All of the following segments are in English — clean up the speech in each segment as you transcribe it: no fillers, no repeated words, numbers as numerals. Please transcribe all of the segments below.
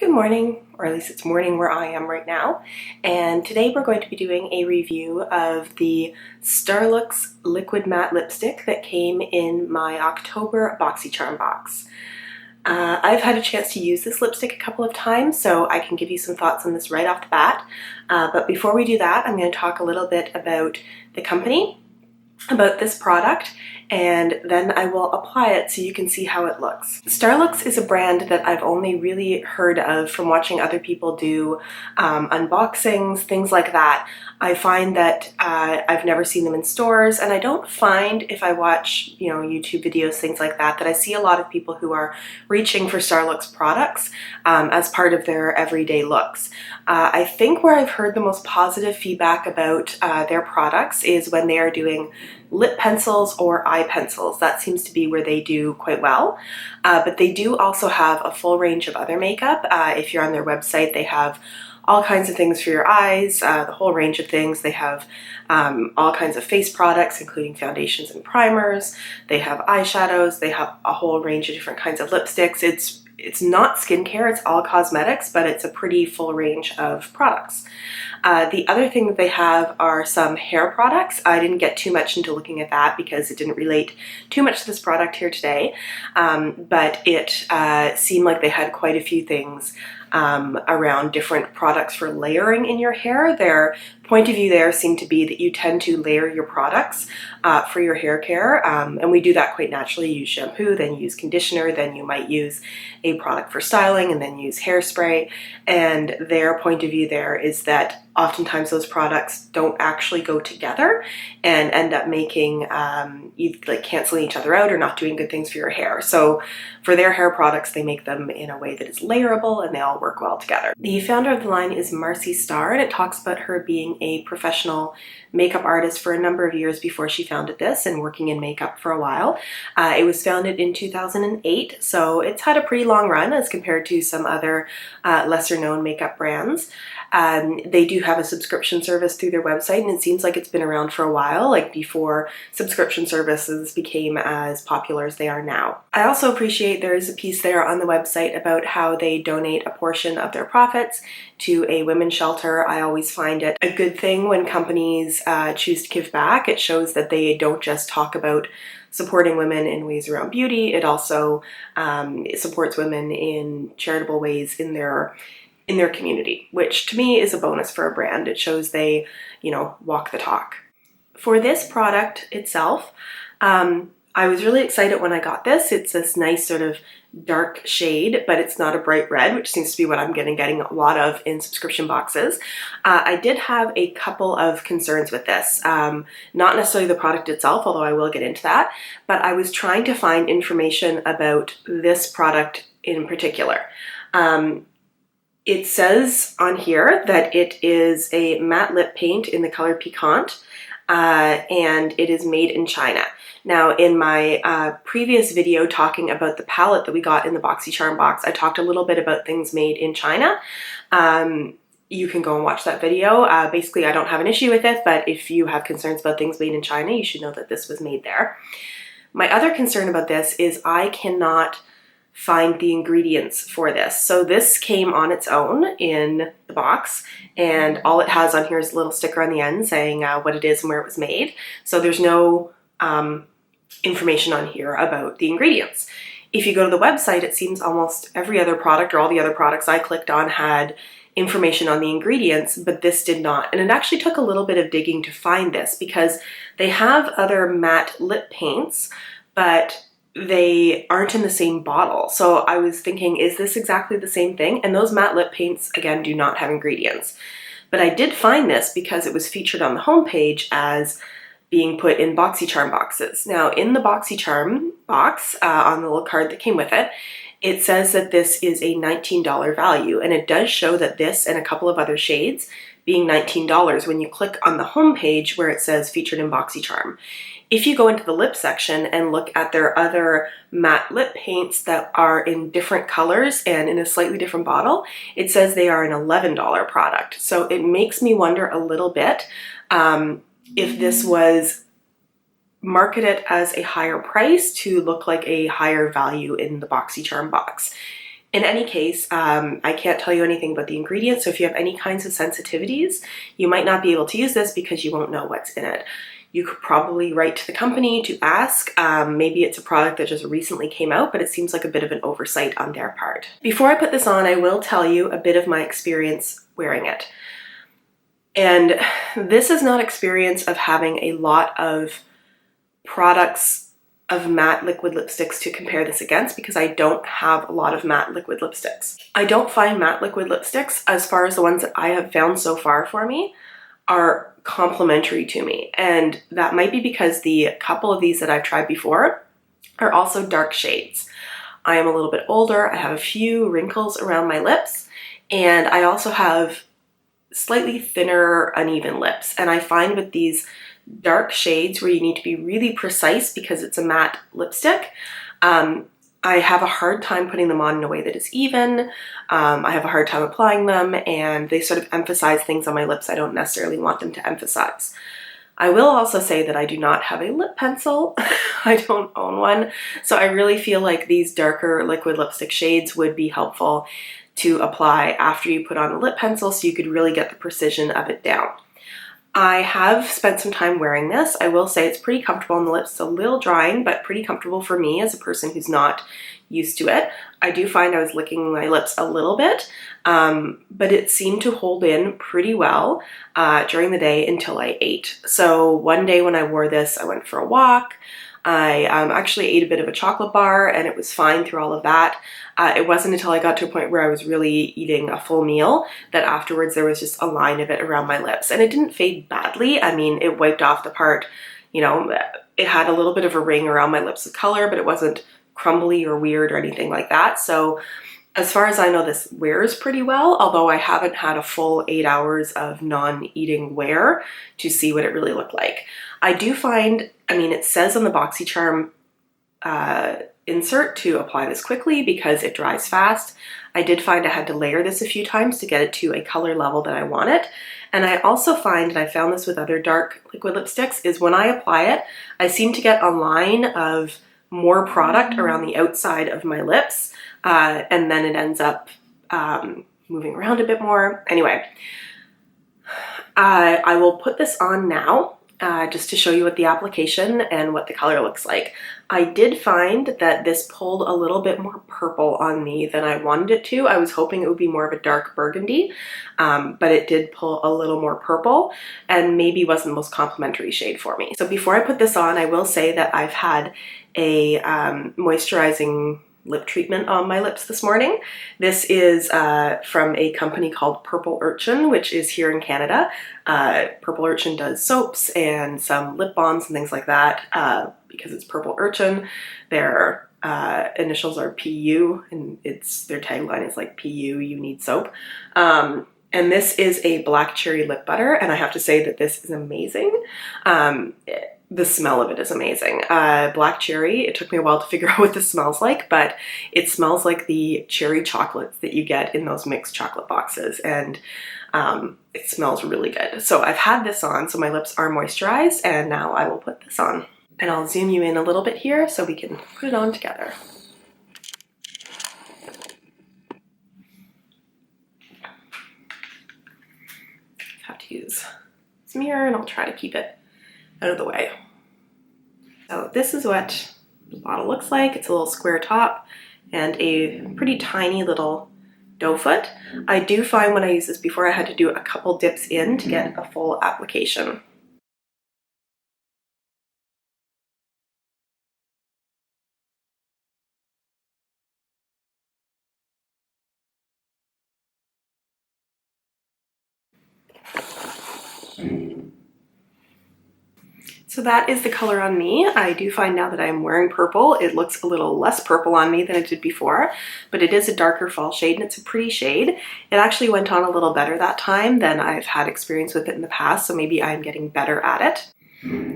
Good morning, or at least it's morning where I am right now, and today we're going to be doing a review of the Starlooks Liquid Matte Lipstick that came in my October Boxycharm box. I've had a chance to use this lipstick a couple of times, so I can give you some thoughts on this right off the bat. But before we do that, I'm going to talk a little bit about the company, about this product, and then I will apply it so you can see how it looks. Starlooks is a brand that I've only really heard of from watching other people do unboxings, things like that. I find that I've never seen them in stores, and I don't find, if I watch YouTube videos, things like that, that I see a lot of people who are reaching for Starlooks products as part of their everyday looks. I think where I've heard the most positive feedback about their products is when they are doing lip pencils or eye pencils. That seems to be where they do quite well. But they do also have a full range of other makeup. If you're on their website, they have all kinds of things for your eyes, the whole range of things. They have all kinds of face products, including foundations and primers. They have eyeshadows. They have a whole range of different kinds of lipsticks. It's not skincare, it's all cosmetics, but it's a pretty full range of products. The other thing that they have are some hair products. I didn't get too much into looking at that because it didn't relate too much to this product here today, but it seemed like they had quite a few things around different products for layering in your hair. Their point of view there seemed to be that you tend to layer your products for your hair care, and we do that quite naturally. You use shampoo, then you use conditioner, then you might use a product for styling, and then use hairspray. And their point of view there is that oftentimes those products don't actually go together and end up making canceling each other out or not doing good things for your hair. So for their hair products, they make them in a way that is layerable and they all work well together. The founder of the line is Marcy Starr, and it talks about her being a professional makeup artist for a number of years before she founded this and working in makeup for a while. It was founded in 2008, so it's had a pretty long run as compared to some other lesser known makeup brands. They do have a subscription service through their website, and it seems like it's been around for a while, like before subscription services became as popular as they are now. I also appreciate there is a piece there on the website about how they donate a portion of their profits to a women's shelter. I always find it a good thing when companies choose to give back. It shows that they don't just talk about supporting women in ways around beauty. It also supports women in charitable ways in their community, which to me is a bonus for a brand. It shows they, walk the talk. For this product itself, I was really excited when I got this. It's this nice sort of dark shade, but it's not a bright red, which seems to be what I'm getting a lot of in subscription boxes. I did have a couple of concerns with this. Not necessarily the product itself, although I will get into that, but I was trying to find information about this product in particular. It says on here that it is a matte lip paint in the color Piquant, and it is made in China. Now, in my previous video talking about the palette that we got in the Boxycharm box, I talked a little bit about things made in China. You can go and watch that video. Basically, I don't have an issue with it, but if you have concerns about things made in China, you should know that this was made there. My other concern about this is I cannot find the ingredients for this. So this came on its own in the box, and all it has on here is a little sticker on the end saying what it is and where it was made. So there's no information on here about the ingredients. If you go to the website, it seems almost every other product or all the other products I clicked on had information on the ingredients, but this did not. And it actually took a little bit of digging to find this because they have other matte lip paints, but they aren't in the same bottle. So I was thinking, is this exactly the same thing? And those matte lip paints, again, do not have ingredients. But I did find this because it was featured on the homepage as being put in Boxycharm boxes. Now, in the Boxycharm box, on the little card that came with it, it says that this is a $19 value, and it does show that this and a couple of other shades being $19 when you click on the homepage where it says featured in Boxycharm. If you go into the lip section and look at their other matte lip paints that are in different colors and in a slightly different bottle, it says they are an $11 product. So it makes me wonder a little bit if this was marketed as a higher price to look like a higher value in the Boxycharm box. In any case, I can't tell you anything about the ingredients, so if you have any kinds of sensitivities, you might not be able to use this because you won't know what's in it. You could probably write to the company to ask. Maybe it's a product that just recently came out, but it seems like a bit of an oversight on their part. Before I put this on, I will tell you a bit of my experience wearing it. And this is not experience of having a lot of products of matte liquid lipsticks to compare this against, because I don't have a lot of matte liquid lipsticks. I don't find matte liquid lipsticks, as far as the ones that I have found so far for me, are complimentary to me. And that might be because the couple of these that I've tried before are also dark shades. I am a little bit older, I have a few wrinkles around my lips, and I also have slightly thinner, uneven lips. And I find with these dark shades where you need to be really precise because it's a matte lipstick, I have a hard time putting them on in a way that is even. I have a hard time applying them, and they sort of emphasize things on my lips I don't necessarily want them to emphasize. I will also say that I do not have a lip pencil. I don't own one, so I really feel like these darker liquid lipstick shades would be helpful to apply after you put on a lip pencil so you could really get the precision of it down. I have spent some time wearing this. I will say it's pretty comfortable on the lips. It's a little drying, but pretty comfortable for me as a person who's not used to it. I do find I was licking my lips a little bit, but it seemed to hold in pretty well during the day until I ate. So one day when I wore this, I went for a walk. I actually ate a bit of a chocolate bar, and it was fine through all of that. It wasn't until I got to a point where I was really eating a full meal that afterwards there was just a line of it around my lips. And it didn't fade badly. I mean, it wiped off the part, you know, it had a little bit of a ring around my lips of color, but it wasn't crumbly or weird or anything like that. So as far as I know, this wears pretty well, although I haven't had a full 8 hours of non-eating wear to see what it really looked like. I do find, I mean, it says on the Boxycharm insert to apply this quickly because it dries fast. I did find I had to layer this a few times to get it to a color level that I want it. And I also find, and I found this with other dark liquid lipsticks, is when I apply it, I seem to get a line of more product around the outside of my lips, and then it ends up moving around a bit more. Anyway, I will put this on now just to show you what the application and what the color looks like. I did find that this pulled a little bit more purple on me than I wanted it to. I was hoping it would be more of a dark burgundy, but it did pull a little more purple and maybe wasn't the most complimentary shade for me. So before I put this on, I will say that I've had a moisturizing lip treatment on my lips this morning. This is from a company called Purple Urchin, which is here in Canada. Purple Urchin does soaps and some lip balms and things like that. Because it's Purple Urchin, their initials are PU, and their tagline is like PU, you need soap. And this is a black cherry lip butter, and I have to say that this is amazing. The smell of it is amazing. Black cherry, it took me a while to figure out what this smells like, but it smells like the cherry chocolates that you get in those mixed chocolate boxes, and it smells really good. So I've had this on, so my lips are moisturized, and now I will put this on. And I'll zoom you in a little bit here so we can put it on together. I have to use this mirror, and I'll try to keep it out of the way. So this is what the bottle looks like. It's a little square top and a pretty tiny little doe foot. I do find when I use this before, I had to do a couple dips in to get a full application. So that is the color on me. I do find now that I'm wearing purple, it looks a little less purple on me than it did before, but it is a darker fall shade and it's a pretty shade. It actually went on a little better that time than I've had experience with it in the past, so maybe I'm getting better at it.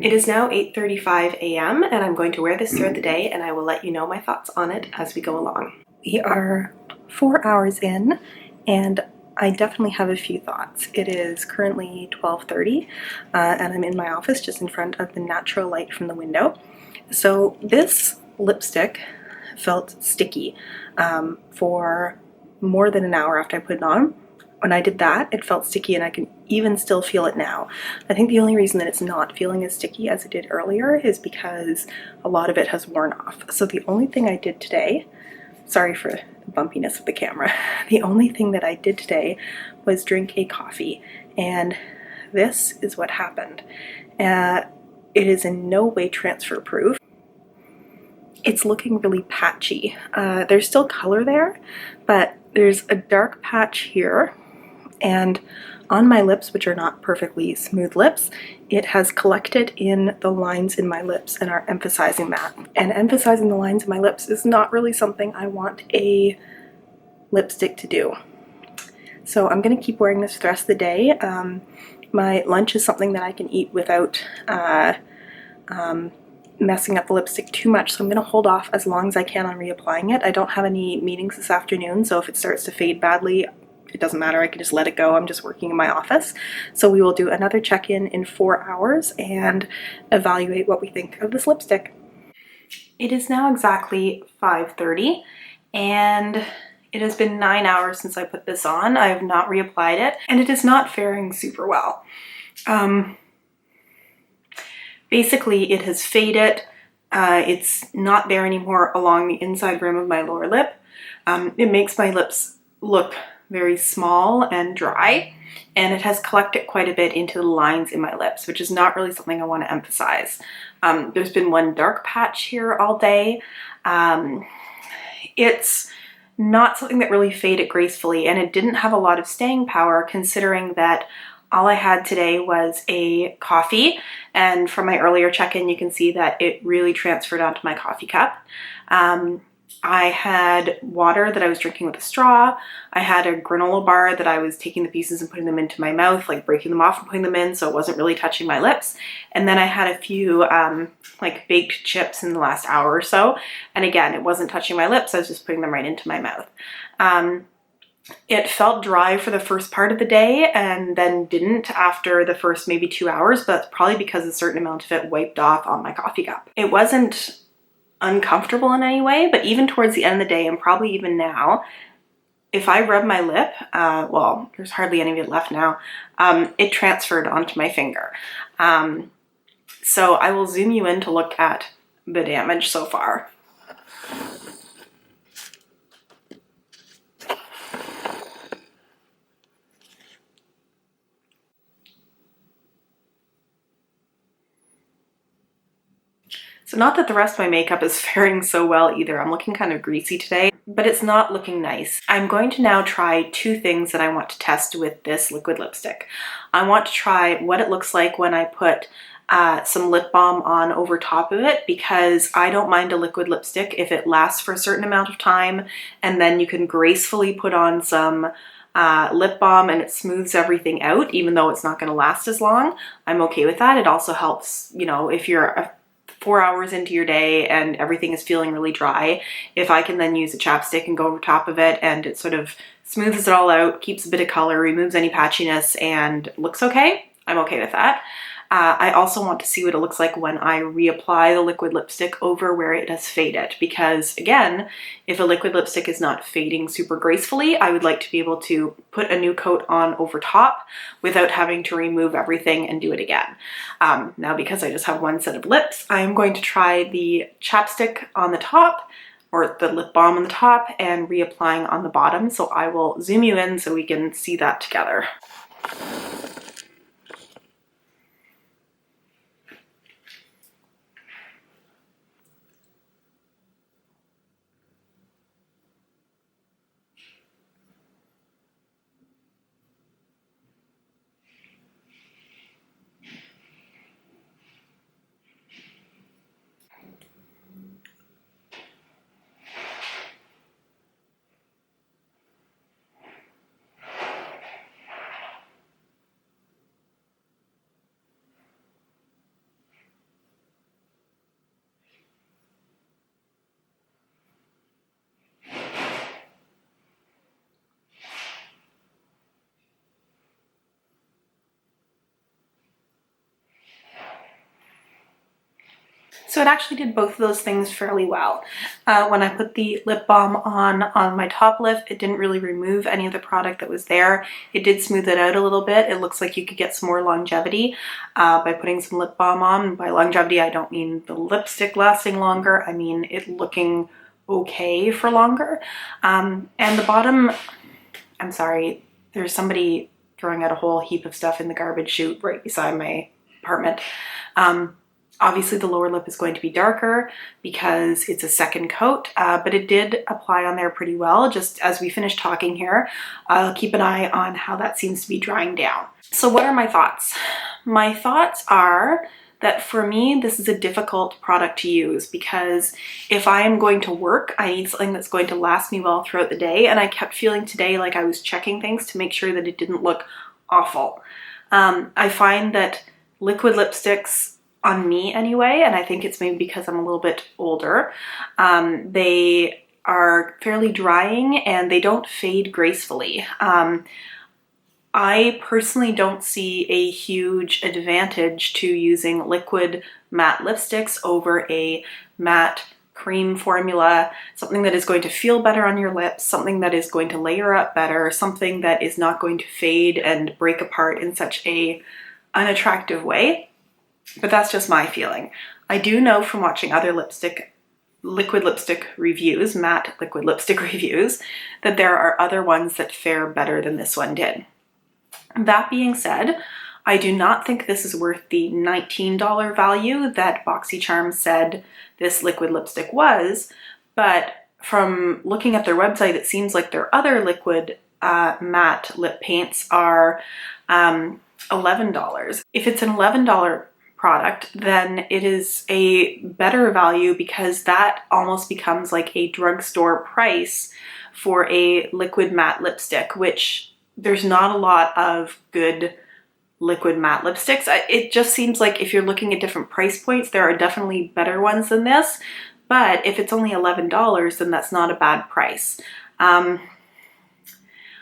It is now 8:35 a.m. and I'm going to wear this throughout the day, and I will let you know my thoughts on it as we go along. We are 4 hours in, and I definitely have a few thoughts. It is currently 12:30 and I'm in my office just in front of the natural light from the window. So this lipstick felt sticky for more than an hour after I put it on. When I did that, it felt sticky, and I can even still feel it now. I think the only reason that it's not feeling as sticky as it did earlier is because a lot of it has worn off. So the only thing I did today, sorry for the bumpiness of the camera, the only thing that I did today was drink a coffee, and this is what happened. It is in no way transfer proof. It's looking really patchy. There's still color there, but there's a dark patch here, and on my lips, which are not perfectly smooth lips, it has collected in the lines in my lips and are emphasizing that. And emphasizing the lines in my lips is not really something I want a lipstick to do. So I'm gonna keep wearing this for the rest of the day. My lunch is something that I can eat without messing up the lipstick too much, so I'm going to hold off as long as I can on reapplying it. I don't have any meetings this afternoon, so if it starts to fade badly, it doesn't matter, I can just let it go. I'm just working in my office. So we will do another check-in in 4 hours and evaluate what we think of this lipstick. It is now exactly 5:30, and it has been 9 hours since I put this on. I have not reapplied it, and it is not faring super well. Basically, it has faded. It's not there anymore along the inside rim of my lower lip. It makes my lips look very small and dry, and it has collected quite a bit into the lines in my lips, which is not really something I want to emphasize. There's been one dark patch here all day. It's not something that really faded gracefully, and it didn't have a lot of staying power considering that all I had today was a coffee, and from my earlier check-in you can see that it really transferred onto my coffee cup. I had water that I was drinking with a straw. I had a granola bar that I was taking the pieces and putting them into my mouth, like breaking them off and putting them in, so it wasn't really touching my lips. And then I had a few like baked chips in the last hour or so, and again, it wasn't touching my lips, I was just putting them right into my mouth. It felt dry for the first part of the day and then didn't after the first maybe 2 hours, but that's probably because a certain amount of it wiped off on my coffee cup. It wasn't uncomfortable in any way, but even towards the end of the day, and probably even now, if I rub my lip, well, there's hardly any of it left now, it transferred onto my finger. So I will zoom you in to look at the damage so far. So not that the rest of my makeup is faring so well either. I'm looking kind of greasy today, but it's not looking nice. I'm going to now try two things that I want to test with this liquid lipstick. I want to try what it looks like when I put some lip balm on over top of it, because I don't mind a liquid lipstick if it lasts for a certain amount of time and then you can gracefully put on some lip balm and it smooths everything out, even though it's not going to last as long. I'm okay with that. It also helps, you know, if you're 4 hours into your day and everything is feeling really dry, if I can then use a chapstick and go over top of it and it sort of smooths it all out, keeps a bit of color, removes any patchiness, and looks okay, I'm okay with that. I also want to see what it looks like when I reapply the liquid lipstick over where it has faded, because again, if a liquid lipstick is not fading super gracefully, I would like to be able to put a new coat on over top without having to remove everything and do it again. Now, because I just have one set of lips, I am going to try the chapstick on the top, or the lip balm on the top, and reapplying on the bottom. So I will zoom you in so we can see that together. So it actually did both of those things fairly well. When I put the lip balm on my top lip, it didn't really remove any of the product that was there. It did smooth it out a little bit. It looks like you could get some more longevity by putting some lip balm on. By longevity, I don't mean the lipstick lasting longer. I mean it looking okay for longer. And the bottom, I'm sorry, there's somebody throwing out a whole heap of stuff in the garbage chute right beside my apartment. Obviously the lower lip is going to be darker because it's a second coat, but it did apply on there pretty well. Just as we finish talking here, I'll keep an eye on how that seems to be drying down. So what are my thoughts? My thoughts are that for me, this is a difficult product to use because if I am going to work, I need something that's going to last me well throughout the day. And I kept feeling today like I was checking things to make sure that it didn't look awful. I find that liquid lipsticks, on me anyway, and I think it's maybe because I'm a little bit older, they are fairly drying and they don't fade gracefully. I personally don't see a huge advantage to using liquid matte lipsticks over a matte cream formula, something that is going to feel better on your lips, something that is going to layer up better, something that is not going to fade and break apart in such a unattractive way. But that's just my feeling. I do know from watching other liquid lipstick reviews, matte liquid lipstick reviews, that there are other ones that fare better than this one did. That being said, I do not think this is worth the $19 value that Boxycharm said this liquid lipstick was, but from looking at their website, it seems like their other liquid matte lip paints are $11. If it's an $11 product, then it is a better value because that almost becomes like a drugstore price for a liquid matte lipstick, which there's not a lot of good liquid matte lipsticks. It just seems like if you're looking at different price points, there are definitely better ones than this, but if it's only $11, then that's not a bad price.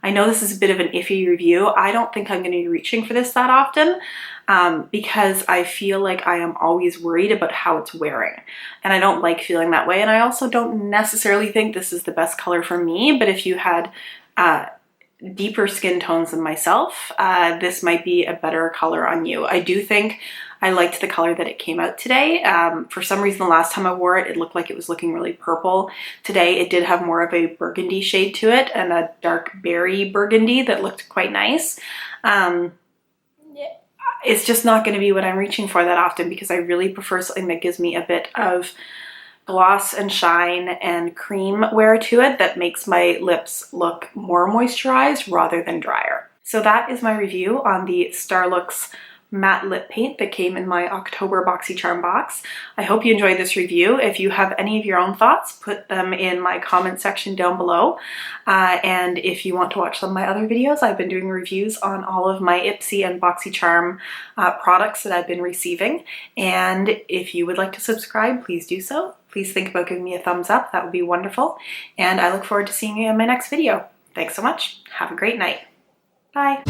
I know this is a bit of an iffy review. I don't think I'm going to be reaching for this that often because I feel like I am always worried about how it's wearing. And I don't like feeling that way. And I also don't necessarily think this is the best color for me, but if you had deeper skin tones than myself, this might be a better color on you. I do think I liked the color that it came out today. For some reason, the last time I wore it, it looked like it was looking really purple. Today, it did have more of a burgundy shade to it and a dark berry burgundy that looked quite nice. It's just not going to be what I'm reaching for that often because I really prefer something that gives me a bit of gloss and shine and cream wear to it that makes my lips look more moisturized rather than drier. So that is my review on the Starlooks Matte Lip Paint that came in my October Boxycharm box. I hope you enjoyed this review. If you have any of your own thoughts, put them in my comment section down below. And if you want to watch some of my other videos, I've been doing reviews on all of my Ipsy and Boxycharm products that I've been receiving. And if you would like to subscribe, please do so. Please think about giving me a thumbs up. That would be wonderful. And I look forward to seeing you in my next video. Thanks so much. Have a great night. Bye.